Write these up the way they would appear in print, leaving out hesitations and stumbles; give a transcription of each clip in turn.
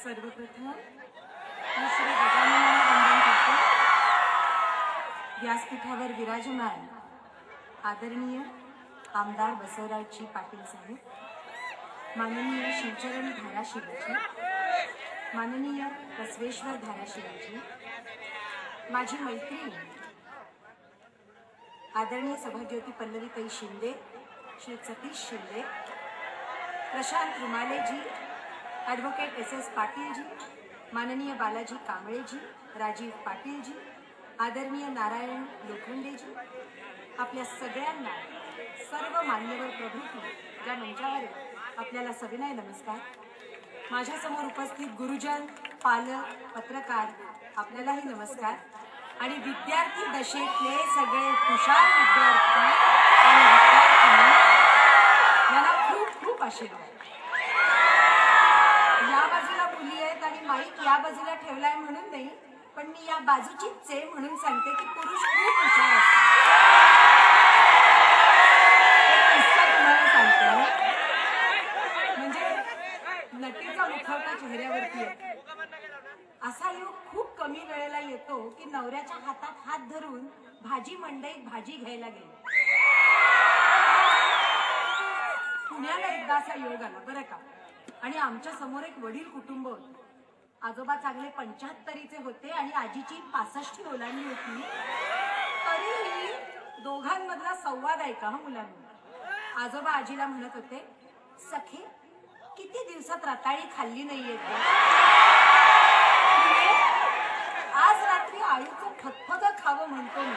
सर्वप्रथम मी श्री गजाननाला वंदन करते. व्यासपीठावर विराजमान आदरणीय आमदार बसवराजजी पाटील साहेब, माननीय शिवचरण धाराशिवजी, माननीय बसवेश्वर धाराशिवजी, माझी मैत्रीण आदरणीय सभाज्योती पल्लवीताई शिंदे, श्री सतीश शिंदे, प्रशांत रुमालेजी, ॲडव्होकेट एस पाटीलजी, माननीय बालाजी कांबळेजी, राजीव पाटीलजी, आदरणीय नारायण लोखंडेजी, आपल्या सगळ्यांना, सर्व मान्यवर प्रभूंनी ज्या मंचावर आहे, आपल्याला सविनय नमस्कार. माझ्यासमोर उपस्थित गुरुजन, पालक, पत्रकार, आपल्यालाही नमस्कार. आणि विद्यार्थी दशेतले सगळे हुशार विद्यार्थी आणि विद्यार्थ्यांनी मला खूप खूप आशीर्वाद. या बाजूला मुली आहेत आणि माईक या बाजूला ठेवलाय म्हणून नाही, पण मी या बाजूचीच आहे म्हणून सांगते की पुरुष खूप हुशार असतात. तुम्हाला सांगते, म्हणजे नटीचा मुखवटा चेहऱ्यावरती आहे. असा योग खूप कमी वेळेला येतो की नवऱ्याच्या हातात हात धरून भाजी मंडईत भाजी घ्यायला गेले. पुण्याला एकदा असा योग आला बरं का. आणि आमच्या समोर एक वडील कुटुंब होतं. आजोबा चांगले 75चे होते आणि आजीची 65 ओलांडली होती. तरीही दोघांमधला संवाद ऐका हा मुलांनी. आजोबा आजीला म्हणत होते, सखे किती दिवसात रताळी खाल्ली नाहीये, आज रात्री आळूचं फतफत खावं म्हणतो मी.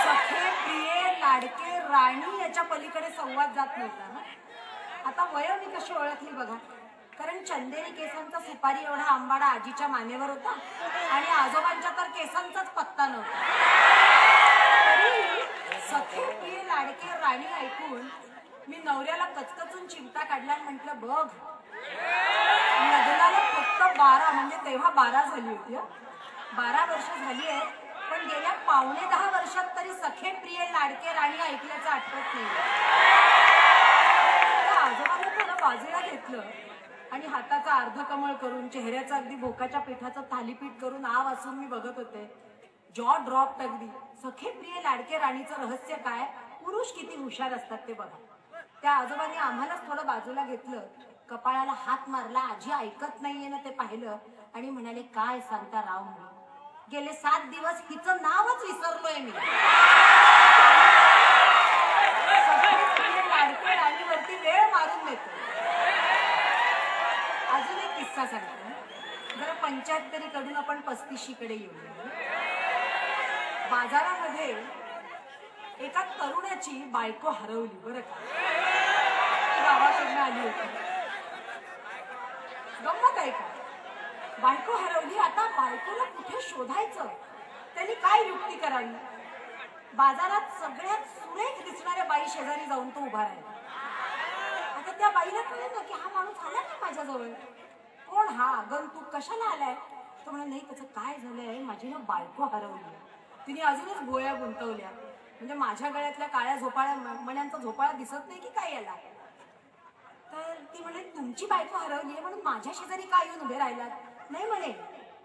सखे प्रिये लाडके राणी याच्या पलीकडे संवाद जात नव्हता ना. आता वय मी कशी ओळखली बघा, कारण चंदेरी केसांचा सुपारी एवढा आंबाडा आजीच्या मानेवर होता आणि आजोबांच्या तर केसांचाच पत्ता नव्हता. तरी सखे प्रिये लाडके राणी ऐकून मी नवऱ्याला कचकचून चिमटा काढला आणि म्हटलं, बघ लग्नाला फक्त 12 म्हणजे तेव्हा 12 झाली होती. 12 वर्ष झाली आहेत, पण गेल्या 9.5 वर्षात तरी सखे प्रिय लाडके राणी ऐकल्याचं आठवत नाही. आजोबाला थोडं बाजूला घेतलं आणि हाताचा अर्धकमळ करून चेहऱ्याचं अगदी भोकाच्या पिठाचं थालीपीठ करून आ वाचून मी बघत होते. जॉ ड्रॉप अगदी. सखे प्रिय लाडके राणीचं रहस्य काय, पुरुष किती हुशार असतात ते बघा. त्या आजोबांनी आम्हालाच थोडं बाजूला घेतलं, कपाळाला हात मारला, आजी ऐकत नाहीये ना ते पाहिलं आणि म्हणाले, काय सांगता राव म्हणून, गेले 7 दिवस हिचं नावच विसरलोय मी. लाडके राणीवरती वेळ मारून देतो. अजून एक किस्सा सांगतो. जरा 75 कडून आपण 35 कडे येऊ. बाजारामध्ये एका तरुणाची बायको हरवली बरं का. गावाकडनं आली होती. गंमत आहे का, बायको हरवली. आता बायकोला कुठे शोधायचं, त्यांनी काय युक्ती करावी. बाजारात सगळ्यात सुरेख दिसणाऱ्या बाई शेजारी जाऊन तो उभा राहिला. आता त्या बाईला कळलं की हा माणूस आला नाही माझ्याजवळ. कोण हा आगंतुक, कशाला आलाय. तो म्हणाला, नाही त्याचं काय झालंय, माझी ना बायको हरवली. तिने अजूनच गोळ्या गुंतवल्या, म्हणजे माझ्या गळ्यातल्या काळ्या झोपाळ्या मण्यांचा झोपाळा दिसत नाही की काय याला. तर ती म्हणे, तुमची बायको हरवली म्हणून माझ्या शेजारी काय येऊन उभे राहिलात. नाही म्हणे,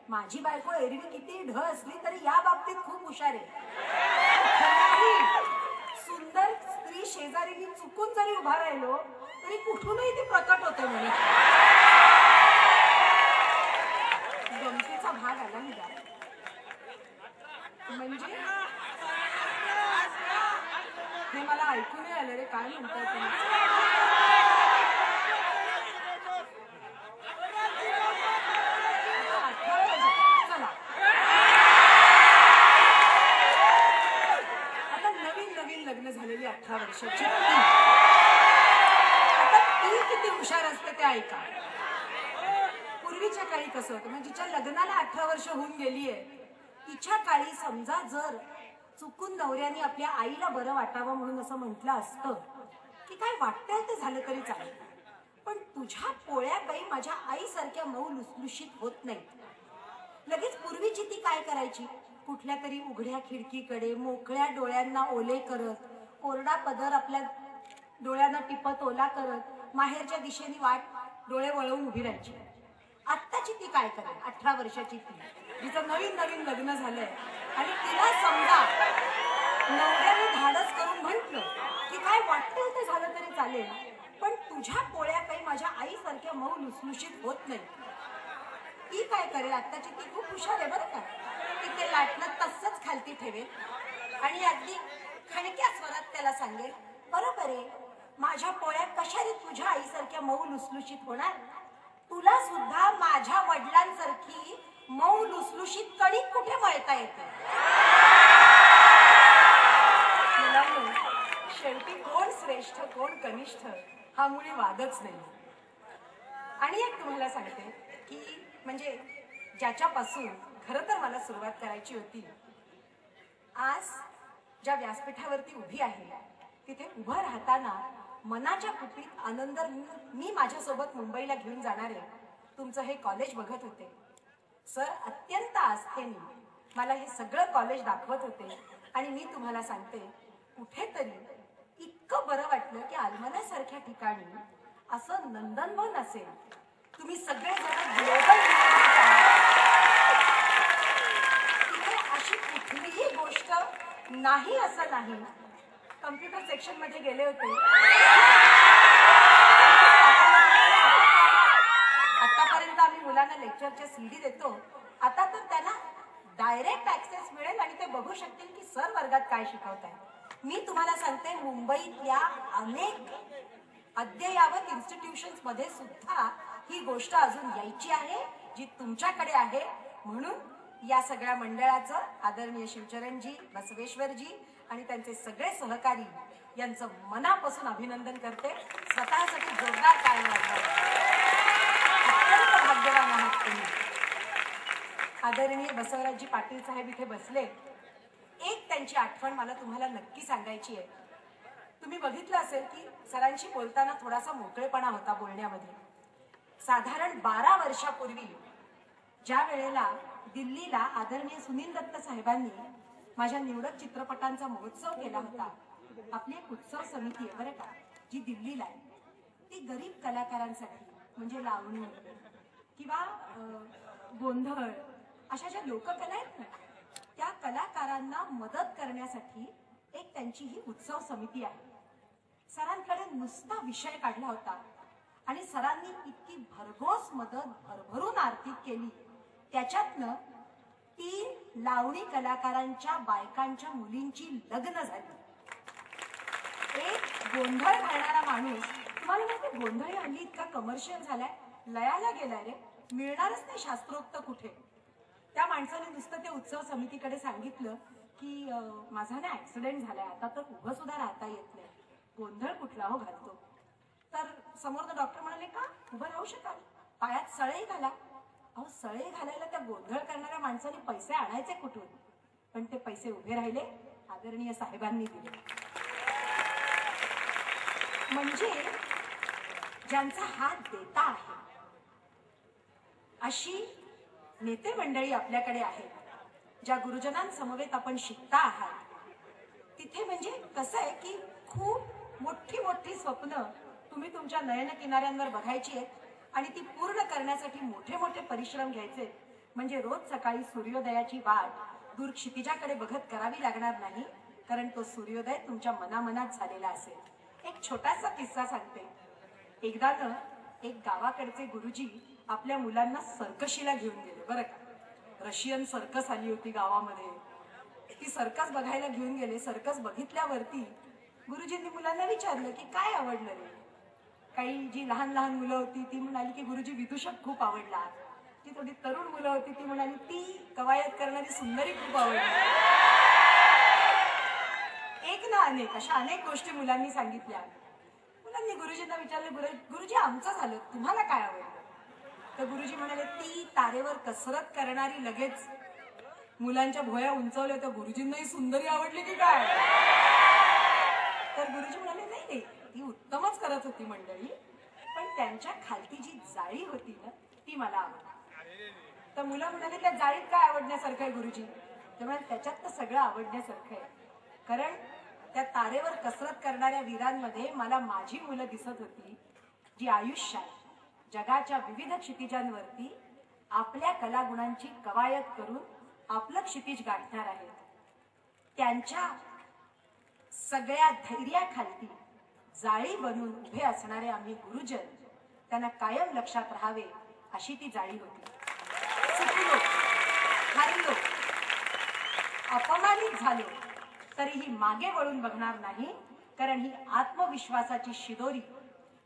माझी बायको एरवी किती ढ असली तरी या बाबतीत खूप हुशार आहे. सुंदर स्त्री शेजारी मी चुकून जरी उभा राहिलो तरी कुठूनही ती प्रकट होते म्हणे. गमतीचा भाग आला निघा. म्हणजे हे मला ऐकू नाही आलं रे, काय म्हणताय तुम्ही. लग्न झालेली 18 वर्षाची आता ती किती हुशार असते ते ऐका. पूर्वीच्या काळी कसं होतं, म्हणजे जिच्या लग्नाला 18 वर्ष होऊन गेलीये, तिच्या काळी समजा जर चुकून नवऱ्याने आपल्या आईला बरं वाटावं म्हणून असं म्हटलं असतं की काय वाटतंय ते झालं तरी चालेल, पण तुझ्या पोळ्या काही माझ्या आईसारख्या मऊ लुसलुशीत होत नाही. लगेच पूर्वीची ती काय करायची, कुठल्या तरी उघड्या खिडकीकडे मोकळ्या डोळ्यांना ओले करत, कोरडा पदर आपल्या डोळ्यांना टिपत ओला करत माहेरच्या दिशेने वाट डोळे वळवून उभी राहायची. आत्ताची ती काय करेल? 18 वर्षाची ती, जिचं नवीन नवीन लग्न झालंय आणि तिला समजा नवऱ्याने धाडस करून म्हटलं की काय वाटेल ते झालं तरी चालेल, पण तुझ्या पोळ्या काही माझ्या आईसारख्या मऊ लुसलुशीत होत नाही. ती काय करेल? आत्ताची ती खूप हुशार आहे बरं का. ती ते लाटणं तसंच खालती ठेवेल आणि अगदी खणक्या स्वरात त्याला सांगेल, बरोबर आहे, माझ्या पोळ्या कशा रे तुझ्या आईसारख्या मऊ लुसलुशीत होणार? तुला सुद्धा माझ्या वडिलांसारखी मऊ लुसलुशीत कणिक कुठे मळता येते? शेवटी कोण श्रेष्ठ कोण कनिष्ठ हा मुळी वादच नाही. आणि एक तुम्हाला सांगते की म्हणजे ज्याच्यापासून खरं तर मला सुरुवात करायची होती, आज ज्या व्यासपीठावरती उभी आहे तिथे उभं राहताना मनाच्या कुटीत आनंद मी माझ्यासोबत मुंबईला घेऊन जाणारे तुमचं हे कॉलेज बघत होते. सर अत्यंत आस्थेने मला हे सगळं कॉलेज दाखवत होते आणि मी तुम्हाला सांगते, कुठेतरी इतकं बरं वाटलं की आलमण्यासारख्या ठिकाणी असं नंदनवन असेल. तुम्ही सगळेजण ग्लोबल तिथे अशी कुठलीही गोष्ट नाही असं नाही. कम्प्युटर सेक्शन मध्ये गेले होते, आतापर्यंत आम्ही मुलांना लेक्चरच्या सीडी देतो, आता तर त्यांना डायरेक्ट ऍक्सेस मिळेल आणि ते बघू शकतील की सर वर्गात काय शिकवत आहे. मी तुम्हाला सांगते, मुंबईतल्या अनेक अद्ययावत इन्स्टिट्यूशन्स मध्ये सुद्धा ही गोष्ट अजून यायची आहे जी तुमच्याकडे आहे. म्हणून या सगळ्या मंडळाचं आदरणीय शिवचरणजी, बसवेश्वरजी आणि त्यांचे सगळे सहकारी यांचं मनापासून अभिनंदन करते. स्वतःसाठी जोरदार टाळ्या वाजवा. अत्यंत भाग्यवान आहात तुम्ही. आदरणीय बसवराजजी पाटील साहेब इथे बसले. एक त्यांची आठवण मला तुम्हाला नक्की सांगायची आहे. तुम्ही बघितलं असेल की सरांशी बोलताना थोडासा मोकळेपणा होता बोलण्यामध्ये. साधारण 12 वर्षापूर्वी ज्या वेळेला दिल्लीला आदरणीय सुनील दत्त साहेबांनी माझ्या निवडक चित्रपटांचा महोत्सव केला होता. आपली एक उत्सव समिती आहे बरं का, जी दिल्लीला आहे. ती गरीब कलाकारांसाठी म्हणजे लावणी किंवा गोंधळ अशा ज्या लोककला आहेत ना, त्या कलाकारांना मदत करण्यासाठी एक त्यांची ही उत्सव समिती आहे. सरांकडे नुसता विषय काढला होता आणि सरांनी इतकी भरघोस मदत भरभरून आर्थिक केली. त्याच्यातनं 3 लावणी कलाकारांच्या बायकांच्या मुलींची लग्न झाली. एक गोंधळ घालणारा माणूस, तुम्हाला माहिती गोंधळ हल्ली इतका कमर्शियल झालाय, लयाला गेलाय रे, मिळणारच नाही शास्त्रोक्त कुठे. त्या माणसाने नुसतं ते उत्सव समितीकडे सांगितलं की माझा ना ऍक्सिडेंट झालाय, आता तर उभं सुद्धा राहता येत नाही, गोंधळ कुठला हो घालतो. तर समोरचा डॉक्टर म्हणाले, का उभं राहू शकाल, पायात सळई घाला. अहो सळई घालायला त्या गोंधळ करणाऱ्या माणसाने पैसे आणायचे कुठून? पण ते पैसे उभे राहिले, आदरणीय साहेबांनी दिले. म्हणजे ज्यांचा हात देता आहे अशी नेते मंडळी आपल्याकडे आहेत. ज्या गुरुजनांसमवेत आपण शिकता आहात तिथे म्हणजे कसं आहे की खूप मोठी मोठी स्वप्न तुम्ही तुमच्या नयन किनाऱ्यांवर बघायची आहेत आणि ती पूर्ण करण्यासाठी मोठे मोठे परिश्रम घ्यायचे. म्हणजे रोज सकाळी सूर्योदयाची वाट दूर क्षितिजाकडे बघत करावी लागणार नाही, कारण तो सूर्योदय तुमच्या मनामनात झालेला असेल. एक छोटासा किस्सा सांगते. एकदा ना एक गावाकडचे गुरुजी आपल्या मुलांना सर्कशीला घेऊन गेले बरं का. रशियन सर्कस आली होती गावामध्ये. ती सर्कस बघायला घेऊन गेले. सर्कस बघितल्यावरती गुरुजींनी मुलांना विचारलं की काय आवडलं रे? काही जी लहान लहान मुलं होती ती म्हणाली की गुरुजी विदूषक खूप आवडला. ती थोडी तरुण मुलं होती ती म्हणाली ती कवायत करणारी सुंदरी खूप आवडली. एक ना अनेक अशा अनेक गोष्टी मुलांनी सांगितल्या. मुलांनी गुरुजींना विचारले, गुरुजी आमचं झालं, तुम्हाला काय आवडलं? तर गुरुजी म्हणाले, ती तारेवर कसरत करणारी. लगेच मुलांच्या भोया उंचावल्या. तर गुरुजींनाही सुंदरी आवडली की काय? तर गुरुजी म्हणाले, नाही नाही ती उत्तमच करत होती मंडळी, पण त्यांच्या खालती जी जाळी होती ना ती मला आवडली. तर मुलं म्हणाले, त्या जाळीत काय आवडण्यासारखं आहे गुरुजी? त्यामुळे त्याच्यात तर सगळं आवडण्यासारखं आहे, कारण त्या तारेवर कसरत करणाऱ्या वीरांमध्ये मला माझी मुलं दिसत होती जी आयुष्यात जगाच्या विविध क्षितिजांवरती आपल्या कलागुणांची कवायत करून आपलं क्षितिज गाठणार आहेत. त्यांच्या सगळ्या धैर्याखाली जाळी बनून उभे असणारे आम्ही गुरुजन त्यांना कायम लक्षात राहावे अशी ती जाळी होती. चुकलो, हारलो, अपमानित झालो तरीही मागे वळून बघणार नाही, कारण ही आत्मविश्वासाची शिदोरी,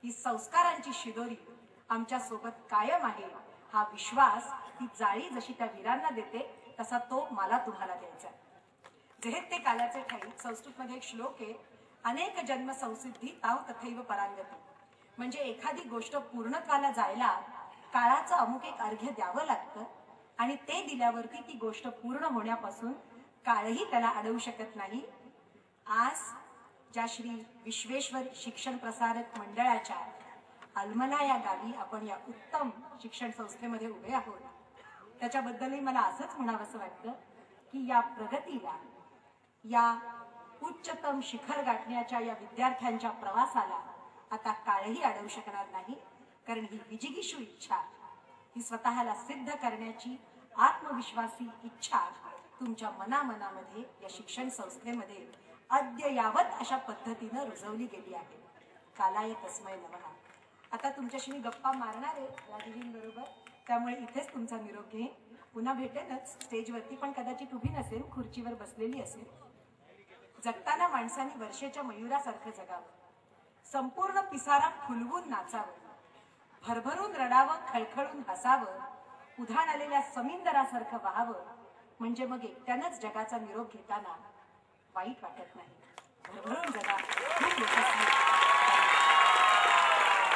ही संस्कारांची शिदोरी आमच्या सोबत कायम आहे. हा विश्वास ती जाळी जशी त्या वीरांना देते तसा तो मला तुम्हाला द्यायचा. जेहेत ते कालाचे ठाई संस्कृतमध्ये एक श्लोक आहे, अनेक जन्म संसिद्धी ताव तथैव परांगती. म्हणजे एखादी गोष्ट पूर्णत्वाला जायला काळाचं अमुक एक अर्घ्य द्यावं लागतं आणि ते दिल्यावरती ती गोष्ट पूर्ण होण्यापासून काळही त्याला अडवू शकत नाही. आज ज्या श्री विश्वेश्वर शिक्षण प्रसारक मंडळाच्या अलमला या गावी आपण या उत्तम शिक्षण संस्थेमध्ये उभे आहोत, त्याच्याबद्दलही मला असंच म्हणावंसं वाटतं की या प्रगतीला, या उच्चतम शिखर गाठण्याच्या या विद्यार्थ्यांच्या प्रवासाला आता काळही अडवू शकणार नाही. कारण ही विजिगीषू इच्छा, ही स्वतःला सिद्ध करण्याची आत्मविश्वासी इच्छा तुमच्या मनामध्ये या शिक्षण संस्थेमध्ये अद्ययावत अशा पद्धतीनं रुजवली गेली आहे. कालाय तस्मै नमः. आता तुमच्याशी मी गप्पा मारणार आहे राजीजींबरोबर, त्यामुळे इथेच तुमचा निरोप घेईन. पुन्हा भेटेनच स्टेजवरती, पण कदाचित उभी नसेल, खुर्चीवर बसलेली असेल. जगताना माणसाने वर्षेच्या मयुरासारखं जगावं, संपूर्ण पिसारा फुलवून नाचावं, भरभरून रडावं, खळखळून हसावं, उधाण आलेल्या समिंदरासारखं वाहावं. म्हणजे मग एकट्यानंच जगाचा निरोप घेताना वाईट वाटत नाही. भरभरून जगा, खूप यशस्वी